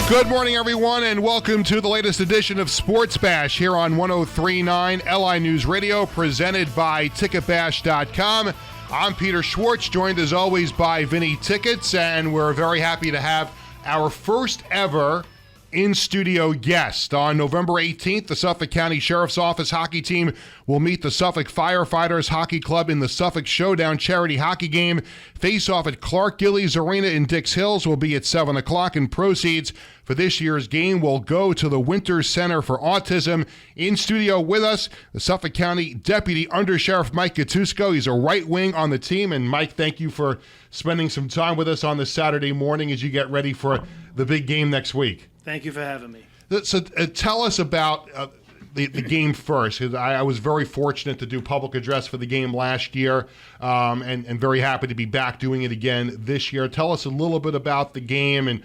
Good morning, everyone, and welcome to the latest edition of Sports Bash here on 103.9 LI News Radio, presented by TicketBash.com. I'm Peter Schwartz, joined as always by Vinny Tickets, and we're very happy to have our first ever in-studio guest. On November 18th, the Suffolk County Sheriff's Office hockey team will meet the Suffolk Firefighters Hockey Club in the Suffolk Showdown charity hockey game. Face-off at Clark Gillies Arena in Dix Hills will be at 7 o'clock, and proceeds for this year's game will go to the Winter Center for Autism. In studio with us, the Suffolk County Deputy Undersheriff Mike Catuosco. He's a right wing on the team. And Mike, thank you for spending some time with us on this Saturday morning as you get ready for the big game next week. Thank you for having me. So tell us about the game first, because I was very fortunate to do public address for the game last year, and very happy to be back doing it again this year. Tell us a little bit about the game and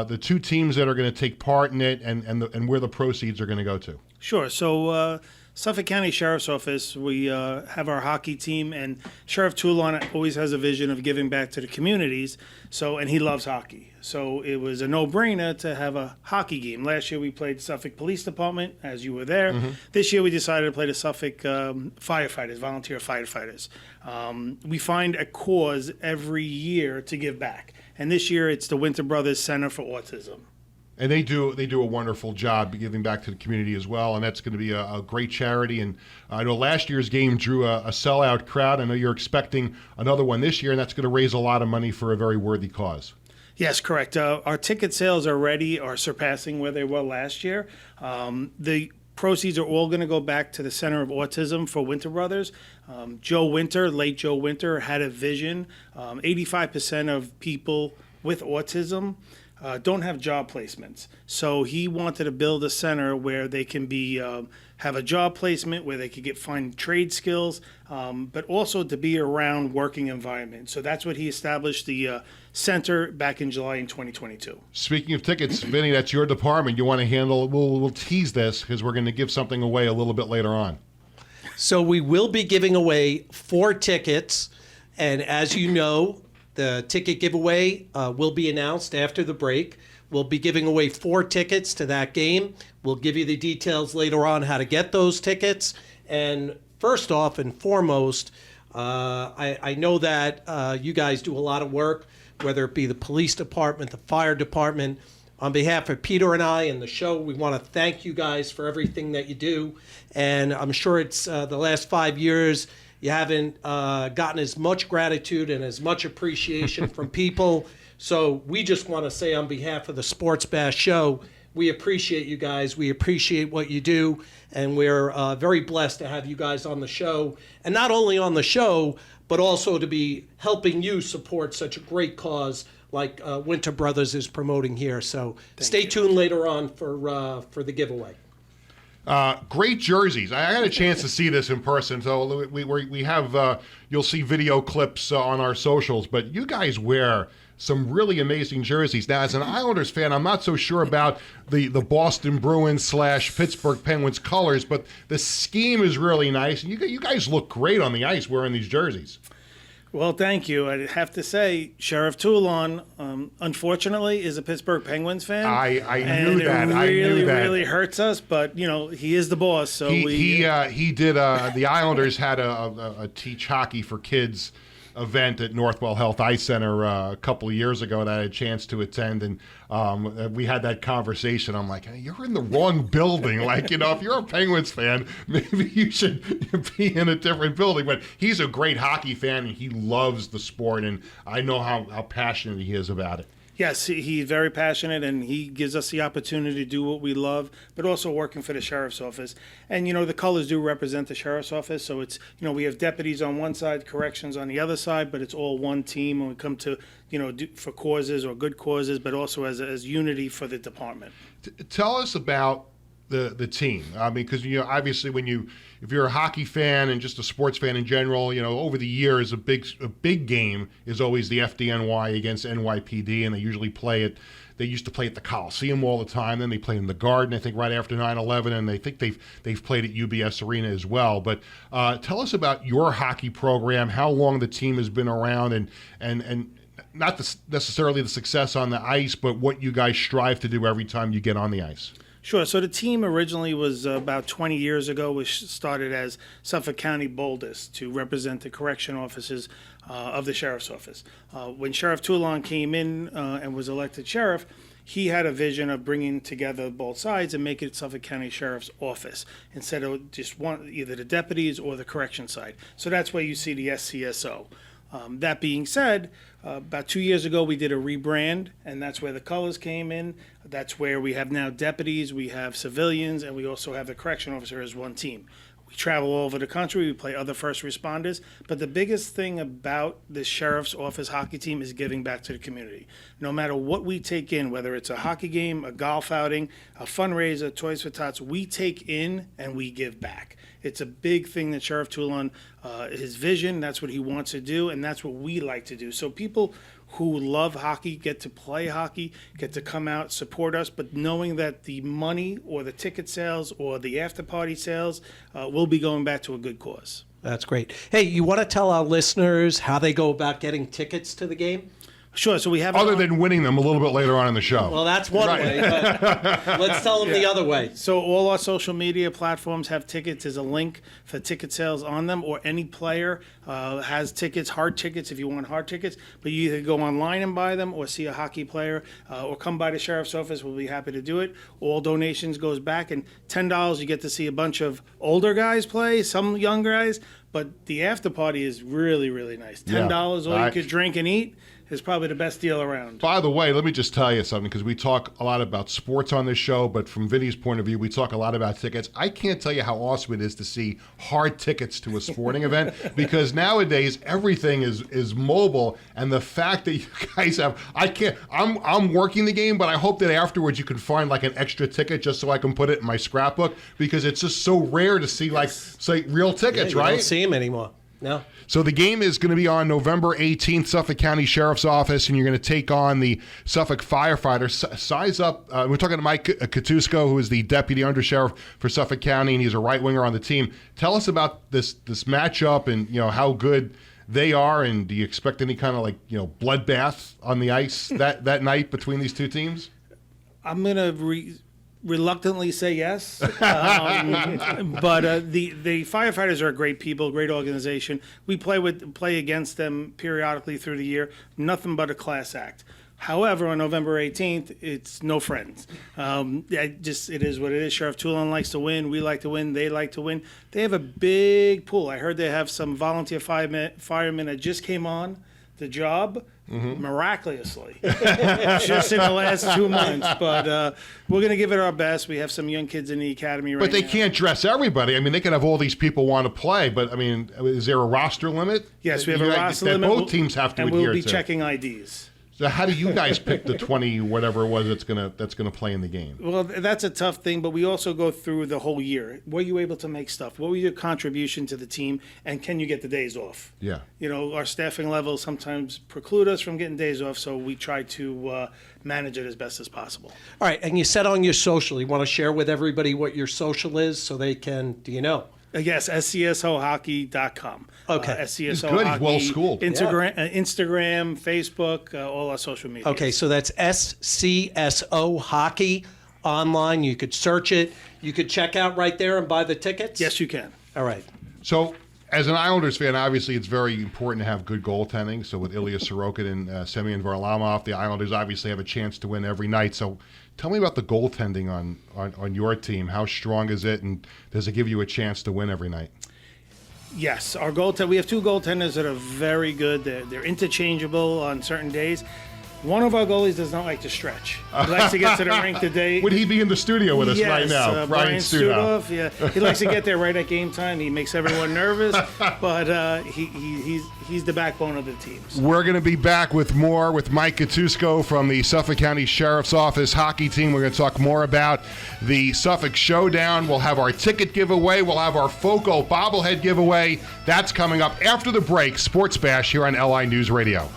the two teams that are going to take part in it, and where the proceeds are going to go to. Sure. So Suffolk County Sheriff's Office, we have our hockey team, and Sheriff Toulon always has a vision of giving back to the communities. And he loves hockey. So it was a no-brainer to have a hockey game. Last year we played Suffolk Police Department, as you were there. Mm-hmm. This year we decided to play the Suffolk firefighters, volunteer firefighters. We find a cause every year to give back. And this year it's the Winter Brothers Center for Autism. And they do a wonderful job giving back to the community as well, and that's going to be a great charity. And I know last year's game drew a sellout crowd. I know you're expecting another one this year, and that's going to raise a lot of money for a very worthy cause. Yes, correct. Our ticket sales are surpassing where they were last year. The proceeds are all going to go back to the Center of Autism for Winter Brothers. Late Joe Winter, had a vision. 85% of people with autism don't have job placements. So he wanted to build a center where they can be have a job placement, where they could find trade skills, but also to be around working environment. So that's what he established the center back in July in 2022. Speaking of tickets, Vinny, that's your department. You want to handle, we'll tease this because we're going to give something away a little bit later on. So we will be giving away 4 tickets, and as you know, the ticket giveaway will be announced after the break. We'll be giving away 4 tickets to that game. We'll give you the details later on how to get those tickets. And first off and foremost, I know that you guys do a lot of work, whether it be the police department, the fire department. On behalf of Peter and I and the show, we want to thank you guys for everything that you do. And I'm sure it's the last 5 years, you haven't gotten as much gratitude and as much appreciation from people. So we just want to say on behalf of the Sports Bash show, we appreciate you guys. We appreciate what you do. And we're very blessed to have you guys on the show. And not only on the show, but also to be helping you support such a great cause like Winter Brothers is promoting here. So stay tuned later on for the giveaway. Great jerseys. I had a chance to see this in person, so we have you'll see video clips on our socials, but you guys wear some really amazing jerseys. Now, as an Islanders fan, I'm not so sure about the Boston Bruins / Pittsburgh Penguins colors, but the scheme is really nice, and you guys look great on the ice wearing these jerseys. Well, thank you. I have to say, Sheriff Toulon, unfortunately, is a Pittsburgh Penguins fan. I knew that. I knew that. It really hurts us, but he is the boss. So he did. The Islanders had a teach hockey for kids event at Northwell Health Ice Center a couple of years ago that I had a chance to attend, and we had that conversation. I'm like, hey, you're in the wrong building. Like, if you're a Penguins fan, maybe you should be in a different building. But he's a great hockey fan, and he loves the sport, and I know how passionate he is about it. Yes, he's very passionate, and he gives us the opportunity to do what we love, but also working for the Sheriff's Office. And, the colors do represent the Sheriff's Office, so it's, we have deputies on one side, corrections on the other side, but it's all one team when we come to, for causes or good causes, but also as unity for the department. Tell us about the team? I mean, because obviously if you're a hockey fan and just a sports fan in general, over the years a big game is always the FDNY against NYPD, and they usually play it. They used to play at the Coliseum all the time. Then they played in the Garden, I think, right after 9/11, and they think they've played at UBS Arena as well. But tell us about your hockey program, how long the team has been around, and not necessarily the success on the ice, but what you guys strive to do every time you get on the ice. Sure. So the team originally was about 20 years ago, which started as Suffolk County Boldest to represent the correction officers of the sheriff's office. When Sheriff Toulon came in and was elected sheriff, he had a vision of bringing together both sides and make it Suffolk County Sheriff's Office instead of just either the deputies or the correction side. So that's where you see the SCSO. That being said, about 2 years ago, we did a rebrand, and that's where the colors came in. That's where we have now deputies, we have civilians, and we also have the correction officer as one team. We travel all over the country, we play other first responders, but the biggest thing about the sheriff's office hockey team is giving back to the community. No matter what we take in, whether it's a hockey game, a golf outing, a fundraiser, Toys for Tots, we take in and we give back. It's a big thing that Sheriff Toulon, his vision, that's what he wants to do, and that's what we like to do. So people who love hockey get to play hockey, get to come out, support us, but knowing that the money or the ticket sales or the after-party sales will be going back to a good cause. That's great. Hey, you want to tell our listeners how they go about getting tickets to the game? Sure. So we have other than winning them a little bit later on in the show. Well, that's one way. But let's tell them the other way. So all our social media platforms have tickets. There's a link for ticket sales on them, or any player has tickets, hard tickets if you want hard tickets. But you either go online and buy them, or see a hockey player, or come by the sheriff's office. We'll be happy to do it. All donations goes back, and $10 you get to see a bunch of older guys play, some young guys. But the after party is really, really nice. $10, all you could drink and eat is probably the best deal around. By the way, let me just tell you something, because we talk a lot about sports on this show, but from Vinny's point of view, we talk a lot about tickets. I can't tell you how awesome it is to see hard tickets to a sporting event, because nowadays everything is mobile, and the fact that you guys have, I'm working the game, but I hope that afterwards you can find like an extra ticket just so I can put it in my scrapbook, because it's just so rare to see say real tickets, you right? Don't see them anymore. No. So the game is going to be on November 18th, Suffolk County Sheriff's Office, and you're going to take on the Suffolk firefighters. Size up. We're talking to Mike Catuosco, who is the Deputy Undersheriff for Suffolk County, and he's a right winger on the team. Tell us about this matchup and how good they are, and do you expect any kind of bloodbath on the ice that night between these two teams? I'm gonna reluctantly say yes, but the firefighters are great people, great organization. We play against them periodically through the year. Nothing but a class act. However, on November 18th, it's no friends. It is what it is. Sheriff Toulon likes to win. We like to win. They like to win. They have a big pool. I heard they have some volunteer firemen that just came on the job. Miraculously, just in the last 2 months. But we're going to give it our best. We have some young kids in the academy right now. But they can't dress everybody. I mean, they can have all these people want to play, but I mean, is there a roster limit? Yes, we have a roster limit. Both teams have to adhere to. And we'll be checking IDs. So how do you guys pick the 20 whatever it was that's gonna play in the game? Well, that's a tough thing, but we also go through the whole year. Were you able to make stuff? What was your contribution to the team? And can you get the days off? Yeah. Our staffing levels sometimes preclude us from getting days off, so we try to manage it as best as possible. All right, and you said on your social, you want to share with everybody what your social is so they can, Yes, scsohockey.com. Okay. SCSO He's good. Hockey, He's well schooled. Instagram, Facebook, all our social media. Okay, so that's SCSO Hockey online. You could search it. You could check out right there and buy the tickets? Yes, you can. All right. So, as an Islanders fan, obviously it's very important to have good goaltending. So with Ilya Sorokin and Semyon Varlamov, the Islanders obviously have a chance to win every night. So tell me about the goaltending on your team. How strong is it, and does it give you a chance to win every night? Yes, we have two goaltenders that are very good. They're interchangeable on certain days. One of our goalies does not like to stretch. He likes to get to the rink the day. Would he be in the studio with us yes, right now? Brian Studoff. Yeah, he likes to get there right at game time. He makes everyone nervous, but he's the backbone of the teams. We're going to be back with more with Mike Catuosco from the Suffolk County Sheriff's Office hockey team. We're going to talk more about the Suffolk Showdown. We'll have our ticket giveaway. We'll have our FOCO bobblehead giveaway. That's coming up after the break. Sports Bash here on LI News Radio.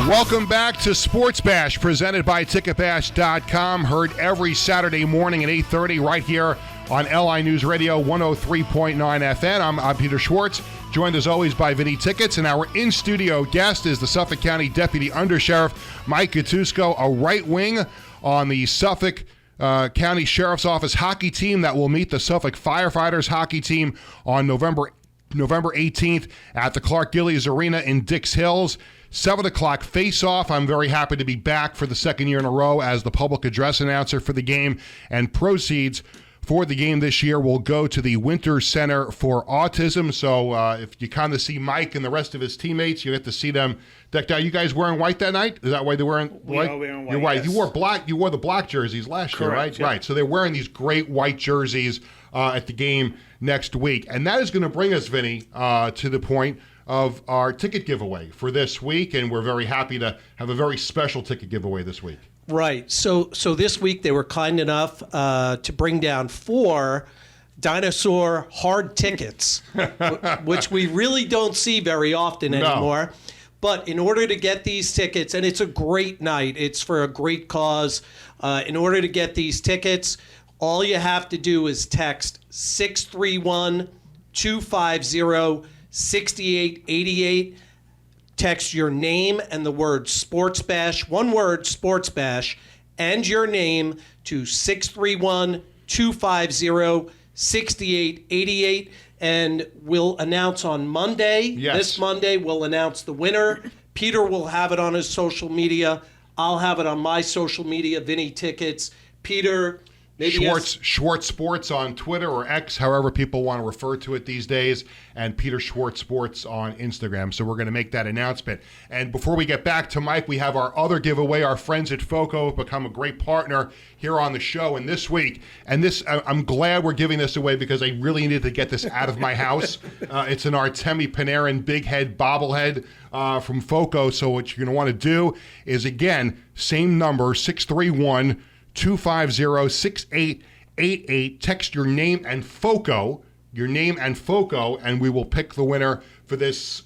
Welcome back to Sports Bash, presented by Ticketbash.com. Heard every Saturday morning at 8:30 right here on LI News Radio 103.9 FM. I'm Peter Schwartz, joined as always by Vinny Tickets, and our in-studio guest is the Suffolk County Deputy Undersheriff, Mike Catuosco, a right wing on the Suffolk County Sheriff's Office hockey team that will meet the Suffolk Firefighters hockey team on November 18th at the Clark Gillies Arena in Dix Hills. 7 o'clock face-off. I'm very happy to be back for the second year in a row as the public address announcer for the game, and proceeds for the game this year will go to the Winter Center for Autism. So if you kind of see Mike and the rest of his teammates, you get to see them decked out. You guys wearing white that night? Is that why they're wearing white? We are wearing white. You're white. Yes. You wore black. You wore the black jerseys last year, right? Yeah. Right. So they're wearing these great white jerseys at the game next week, and that is going to bring us, Vinny, to the point of our ticket giveaway for this week, and we're very happy to have a very special ticket giveaway this week. Right. So this week they were kind enough to bring down 4 dinosaur hard tickets, which we really don't see very often anymore. No. But in order to get these tickets, and it's a great night, it's for a great cause. In order to get these tickets, all you have to do is text 631-250-6888. Text your name and the word Sports Bash, one word, Sports Bash, and your name to 631-250-6888. And we'll announce on Monday. Yes. This Monday, we'll announce the winner. Peter will have it on his social media. I'll have it on my social media, Vinny Tickets. Peter... Schwartz Sports on Twitter or X, however people want to refer to it these days, and Peter Schwartz Sports on Instagram. So we're going to make that announcement. And before we get back to Mike, we have our other giveaway. Our friends at FOCO have become a great partner here on the show. And this week, I'm glad we're giving this away because I really needed to get this out of my house. It's an Artemi Panarin Big Head bobblehead from FOCO. So what you're going to want to do is, again, same number, 631-250-6888. Text your name and FOCO, and we will pick the winner for this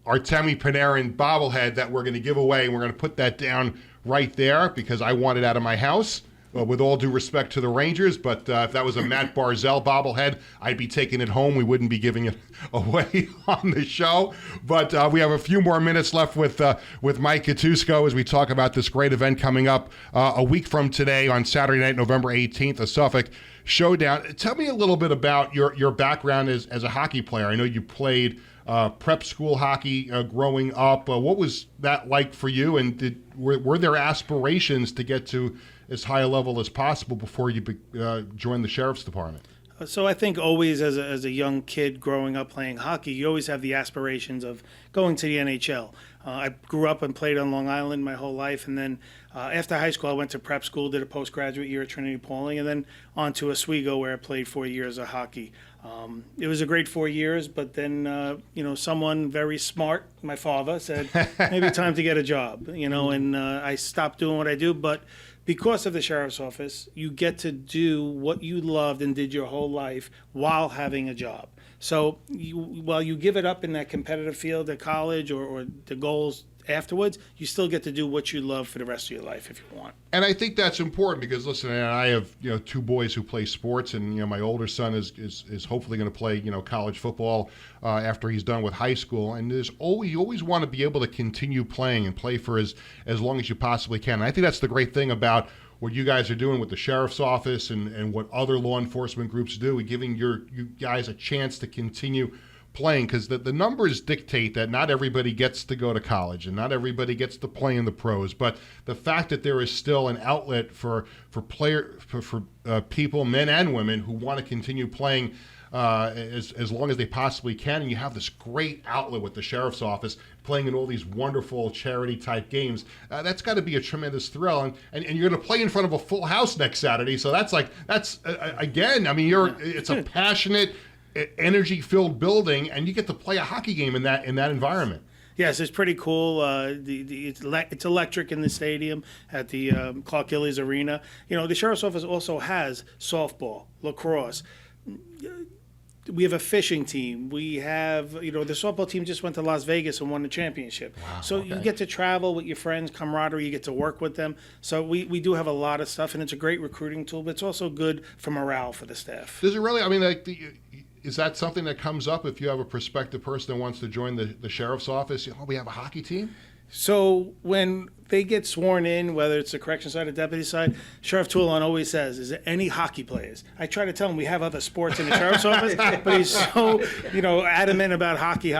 Artemi Panarin bobblehead that we're going to give away. And we're going to put that down right there because I want it out of my house. With all due respect to the Rangers, but if that was a Matt Barzal bobblehead, I'd be taking it home. We wouldn't be giving it away on the show. But we have a few more minutes left with Mike Catuosco as we talk about this great event coming up a week from today on Saturday night, November 18th, the Suffolk Showdown. Tell me a little bit about your background as a hockey player. I know you played prep school hockey growing up. What was that like for you? And were there aspirations to get to as high a level as possible before you joined the Sheriff's Department? So I think always as a young kid growing up playing hockey, you always have the aspirations of going to the NHL. I grew up and played on Long Island my whole life, and then after high school I went to prep school, did a postgraduate year at Trinity Pauling, and then on to Oswego where I played 4 years of hockey. It was a great 4 years, but then someone very smart, my father, said maybe time to get a job, and I stopped doing what I do, but because of the Sheriff's Office, you get to do what you loved and did your whole life while having a job. So while you give it up in that competitive field at college or the goals afterwards, you still get to do what you love for the rest of your life if you want. And I think that's important because, listen, I have 2 boys who play sports, and my older son is hopefully going to play college football after he's done with high school. And you always want to be able to continue playing and play for as long as you possibly can. And I think that's the great thing about what you guys are doing with the Sheriff's Office and what other law enforcement groups do, giving you guys a chance to continue playing, because the numbers dictate that not everybody gets to go to college and not everybody gets to play in the pros, but the fact that there is still an outlet for people, men and women, who want to continue playing as long as they possibly can, and you have this great outlet with the sheriff's office playing in all these wonderful charity type games. That's got to be a tremendous thrill, and you're going to play in front of a full house next Saturday, so that's again, I mean, it's a passionate, energy-filled building, and you get to play a hockey game in that environment. Yes, it's pretty cool. It's electric in the stadium at the Clark Gillies Arena. You know, the sheriff's office also has softball, lacrosse. We have a fishing team. We have, the softball team just went to Las Vegas and won the championship. Wow, so okay. You get to travel with your friends, camaraderie, you get to work with them. So we do have a lot of stuff, and it's a great recruiting tool, but it's also good for morale for the staff. Does it really, I mean, is that something that comes up if you have a prospective person that wants to join the sheriff's office? We have a hockey team? So when they get sworn in, whether it's the correction side or deputy side, Sheriff Toulon always says, is there any hockey players? I try to tell him we have other sports in the sheriff's office, but he's so, adamant about hockey.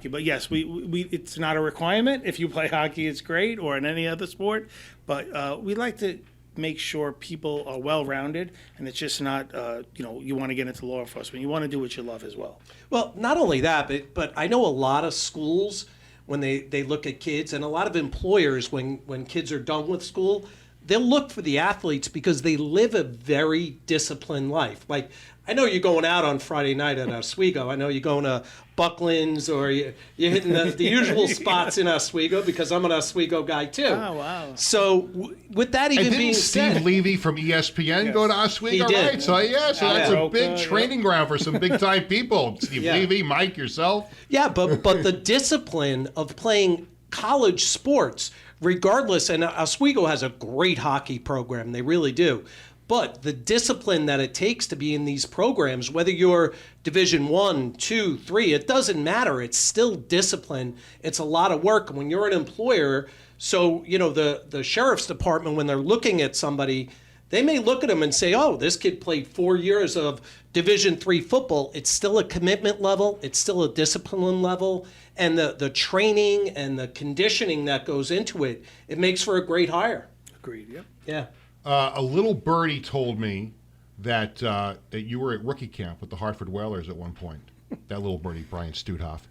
But yes, we it's not a requirement. If you play hockey, it's great, or in any other sport. But we like to make sure people are well-rounded, and it's just not, you want to get into law enforcement. You want to do what you love as well. Well, not only that, but I know a lot of schools, when they look at kids, and a lot of employers, when kids are done with school, they'll look for the athletes because they live a very disciplined life. Like, I know you're going out on Friday night at Oswego. I know you're going to Buckland's, or you're hitting the usual spots in Oswego, because I'm an Oswego guy too. Oh, wow. So with that even being said, Steve Levy from ESPN go to Oswego, He did. right? So that's a big training ground for some big time people. Steve Levy, Mike, yourself. Yeah, but the discipline of playing college sports, regardless, and Oswego has a great hockey program, they really do. But the discipline that it takes to be in these programs, whether you're Division 1, 2, 3, it doesn't matter. It's still discipline. It's a lot of work. When you're an employer, so, the sheriff's department, when they're looking at somebody, they may look at them and say, oh, this kid played 4 years of Division 3 football. It's still a commitment level. It's still a discipline level. And the training and the conditioning that goes into it, it makes for a great hire. Agreed, yep. Yeah. A little birdie told me that you were at rookie camp with the Hartford Whalers at one point. That little birdie, Brian Studhoff.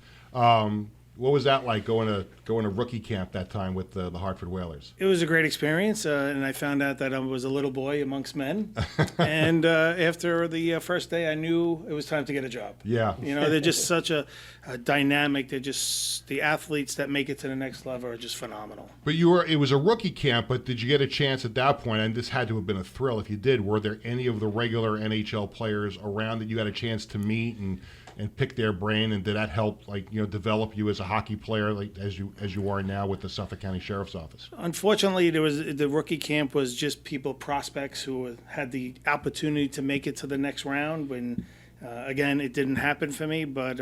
What was that like, going to rookie camp that time with the Hartford Whalers? It was a great experience, and I found out that I was a little boy amongst men. And after the first day, I knew it was time to get a job. Yeah. They're just such a dynamic. They're just, the athletes that make it to the next level are just phenomenal. But it was a rookie camp, but did you get a chance at that point? And this had to have been a thrill if you did. Were there any of the regular NHL players around that you had a chance to meet and pick their brain, and did that help, develop you as a hockey player, as you are now with the Suffolk County Sheriff's Office? Unfortunately, the rookie camp was just prospects who had the opportunity to make it to the next round. When again, it didn't happen for me, but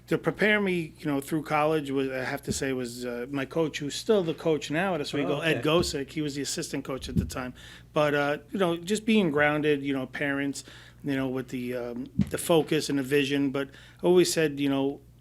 to prepare me, through college, I have to say, was my coach, who's still the coach now at Oswego, Ed Gosick. He was the assistant coach at the time. But just being grounded, parents, with the focus and the vision, but always said,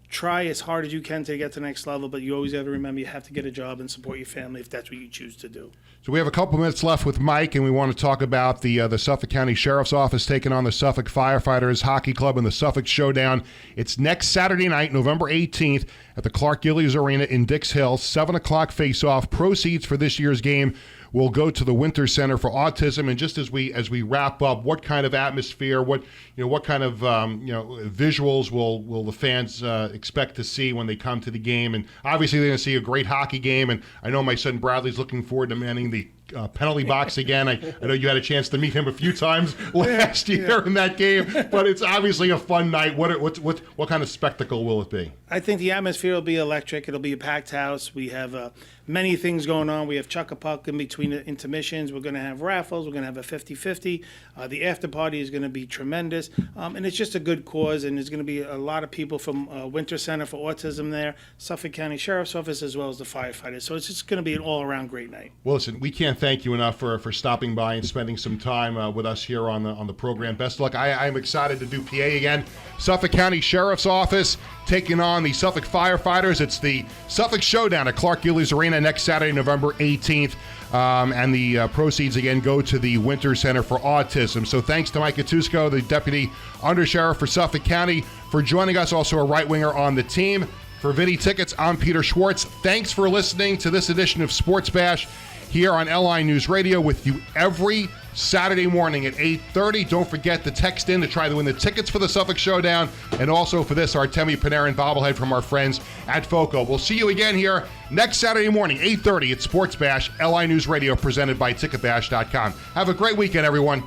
try as hard as you can to get to the next level, but you always have to remember you have to get a job and support your family if that's what you choose to do. So we have a couple minutes left with Mike, and we want to talk about the Suffolk County Sheriff's Office taking on the Suffolk Firefighters Hockey Club in the Suffolk Showdown. It's next Saturday night, November 18th, at the Clark Gillies Arena in Dix Hill. 7 o'clock face-off. Proceeds for this year's game will go to the Winter Center for Autism. And just as we wrap up, what kind of atmosphere, what kind of visuals will the fans expect to see when they come to the game? And obviously they're going to see a great hockey game. And I know my son Bradley's looking forward to manning the penalty box again. I know you had a chance to meet him a few times last year in that game, but it's obviously a fun night. What kind of spectacle will it be? I think the atmosphere will be electric. It'll be a packed house. We have many things going on. We have Chuck-a-Puck in between the intermissions. We're going to have raffles. We're going to have a 50-50. The after party is going to be tremendous. And it's just a good cause, and there's going to be a lot of people from Winter Center for Autism there, Suffolk County Sheriff's Office, as well as the firefighters. So it's just going to be an all-around great night. Well, listen, we can't thank you enough for stopping by and spending some time with us here on the program. Best of luck. I'm excited to do PA again. Suffolk County Sheriff's Office taking on the Suffolk firefighters. It's the Suffolk Showdown at Clark Gillies Arena next Saturday, November 18th. And the proceeds, again, go to the Winter Center for Autism. So thanks to Mike Catuosco, the Deputy Undersheriff for Suffolk County, for joining us, also a right-winger on the team. For Vinny Tickets, I'm Peter Schwartz. Thanks for listening to this edition of Sports Bash here on LI News Radio, with you every Saturday morning at 8:30. Don't forget to text in to try to win the tickets for the Suffolk Showdown, and also for this Artemi Panarin bobblehead from our friends at FOCO. We'll see you again here next Saturday morning, 8:30 at Sports Bash, LI News Radio, presented by Ticketbash.com. Have a great weekend, everyone.